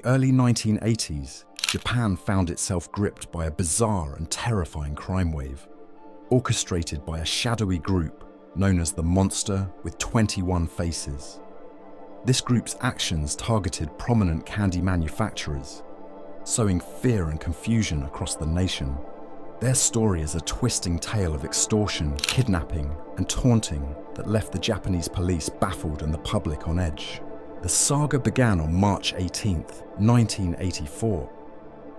early 1980s, Japan found itself gripped by a bizarre and terrifying crime wave, orchestrated by a shadowy group known as the Monster with 21 Faces. This group's actions targeted prominent candy manufacturers, sowing fear and confusion across the nation. Their story is a twisting tale of extortion, kidnapping, and taunting that left the Japanese police baffled and the public on edge. The saga began on March 18, 1984,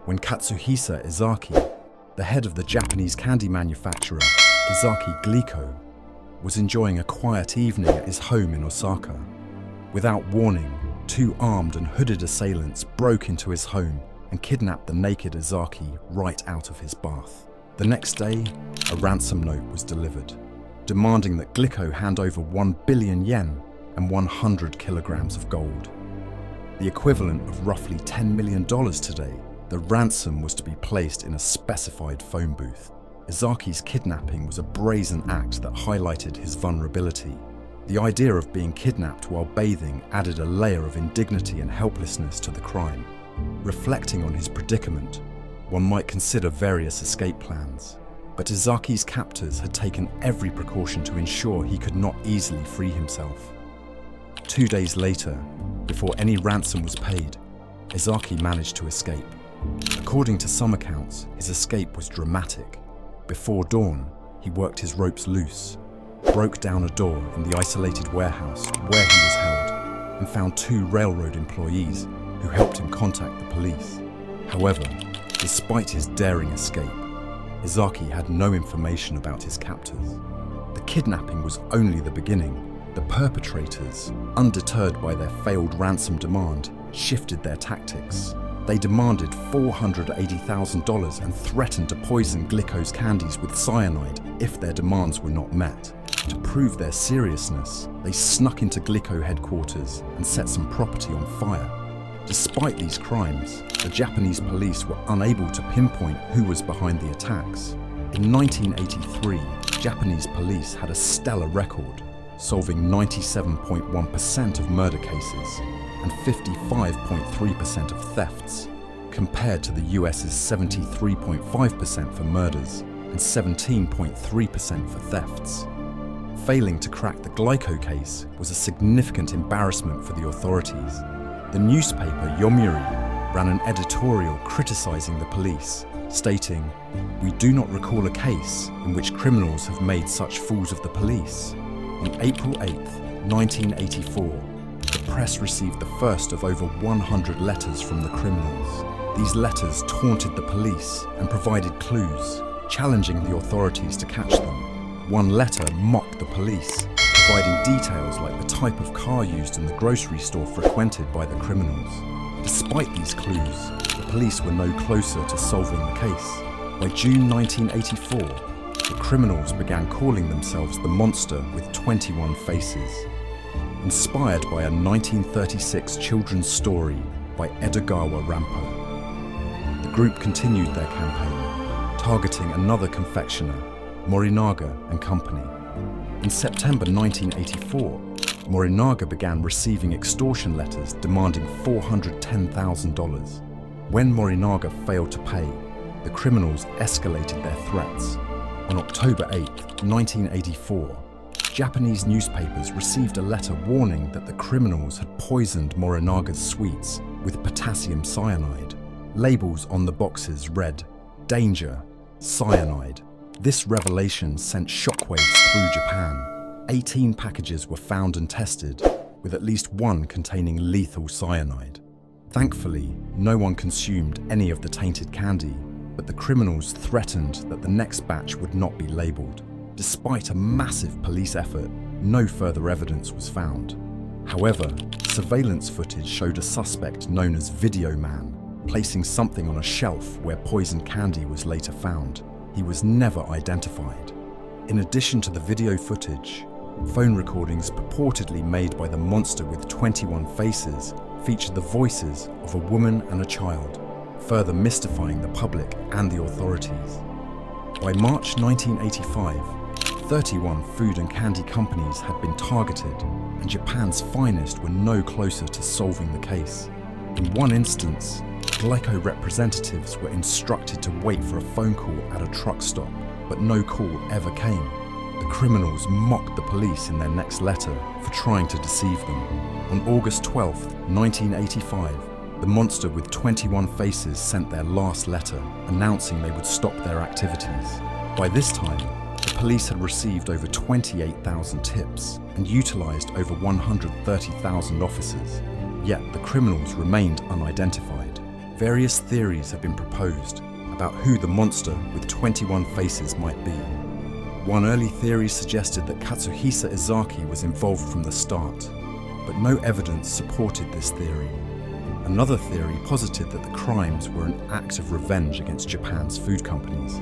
when Katsuhisa Ezaki, the head of the Japanese candy manufacturer Ezaki Glico, was enjoying a quiet evening at his home in Osaka. Without warning, two armed and hooded assailants broke into his home and kidnapped the naked Ezaki right out of his bath. The next day, a ransom note was delivered, demanding that Glico hand over 1 billion yen and 100 kilograms of gold. The equivalent of roughly $10 million today, the ransom was to be placed in a specified phone booth. Ezaki's kidnapping was a brazen act that highlighted his vulnerability. The idea of being kidnapped while bathing added a layer of indignity and helplessness to the crime. Reflecting on his predicament, one might consider various escape plans. But Ezaki's captors had taken every precaution to ensure he could not easily free himself. 2 days later, before any ransom was paid, Ezaki managed to escape. According to some accounts, his escape was dramatic. Before dawn, he worked his ropes loose, broke down a door in the isolated warehouse where he was held, and found 2 railroad employees who helped him contact the police. However, despite his daring escape, Ezaki had no information about his captors. The kidnapping was only the beginning. The perpetrators, undeterred by their failed ransom demand, shifted their tactics. They demanded $480,000 and threatened to poison Glico's candies with cyanide if their demands were not met. To prove their seriousness, they snuck into Glico headquarters and set some property on fire. Despite these crimes, the Japanese police were unable to pinpoint who was behind the attacks. In 1983, Japanese police had a stellar record, solving 97.1% of murder cases and 55.3% of thefts, compared to the US's 73.5% for murders and 17.3% for thefts. Failing to crack the Glico case was a significant embarrassment for the authorities. The newspaper Yomiuri ran an editorial criticizing the police, stating, "We do not recall a case in which criminals have made such fools of the police." On April 8, 1984, the press received the first of over 100 letters from the criminals. These letters taunted the police and provided clues, challenging the authorities to catch them. One letter mocked the police, providing details like the type of car used in the grocery store frequented by the criminals. Despite these clues, the police were no closer to solving the case. By June 1984, the criminals began calling themselves the Monster with 21 Faces. Inspired by a 1936 children's story by Edogawa Rampo. The group continued their campaign, targeting another confectioner, Morinaga and Company. In September 1984, Morinaga began receiving extortion letters demanding $410,000. When Morinaga failed to pay, the criminals escalated their threats. On October 8, 1984, Japanese newspapers received a letter warning that the criminals had poisoned Morinaga's sweets with potassium cyanide. Labels on the boxes read, "Danger, Cyanide." This revelation sent shockwaves through Japan. 18 packages were found and tested, with at least one containing lethal cyanide. Thankfully, no one consumed any of the tainted candy, but the criminals threatened that the next batch would not be labelled. Despite a massive police effort, no further evidence was found. However, surveillance footage showed a suspect known as Video Man placing something on a shelf where poisoned candy was later found. He was never identified. In addition to the video footage, phone recordings purportedly made by the Monster with 21 Faces featured the voices of a woman and a child, further mystifying the public and the authorities. By March 1985, 31 food and candy companies had been targeted, and Japan's finest were no closer to solving the case. In one instance, Glico representatives were instructed to wait for a phone call at a truck stop, but no call ever came. The criminals mocked the police in their next letter for trying to deceive them. On August 12, 1985, the monster with 21 faces sent their last letter, announcing they would stop their activities. By this time, the police had received over 28,000 tips and utilised over 130,000 officers. Yet the criminals remained unidentified. Various theories have been proposed about who the monster with 21 faces might be. One early theory suggested that Katsuhisa Ezaki was involved from the start, but no evidence supported this theory. Another theory posited that the crimes were an act of revenge against Japan's food companies,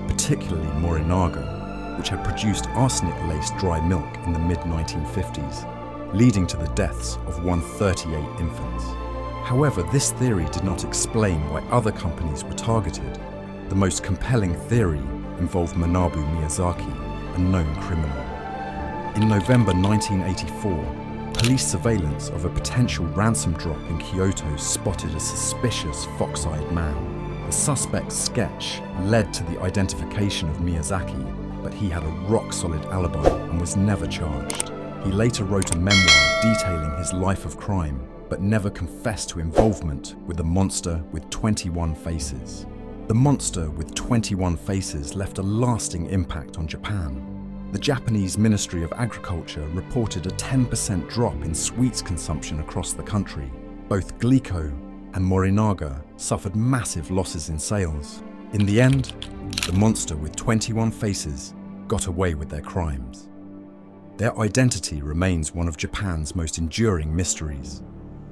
particularly Morinaga, which had produced arsenic-laced dry milk in the mid-1950s, leading to the deaths of 138 infants. However, this theory did not explain why other companies were targeted. The most compelling theory involved Manabu Miyazaki, a known criminal. In November 1984, police surveillance of a potential ransom drop in Kyoto spotted a suspicious fox-eyed man. The suspect's sketch led to the identification of Miyazaki, but he had a rock-solid alibi and was never charged. He later wrote a memoir detailing his life of crime, but never confessed to involvement with the monster with 21 faces. The monster with 21 faces left a lasting impact on Japan. The Japanese Ministry of Agriculture reported a 10% drop in sweets consumption across the country. Both Glico and Morinaga suffered massive losses in sales. In the end, the monster with 21 faces got away with their crimes. Their identity remains one of Japan's most enduring mysteries.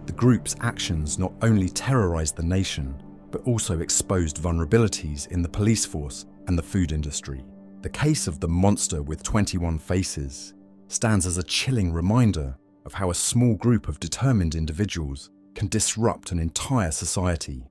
The group's actions not only terrorized the nation, but also exposed vulnerabilities in the police force and the food industry. The case of the monster with 21 faces stands as a chilling reminder of how a small group of determined individuals can disrupt an entire society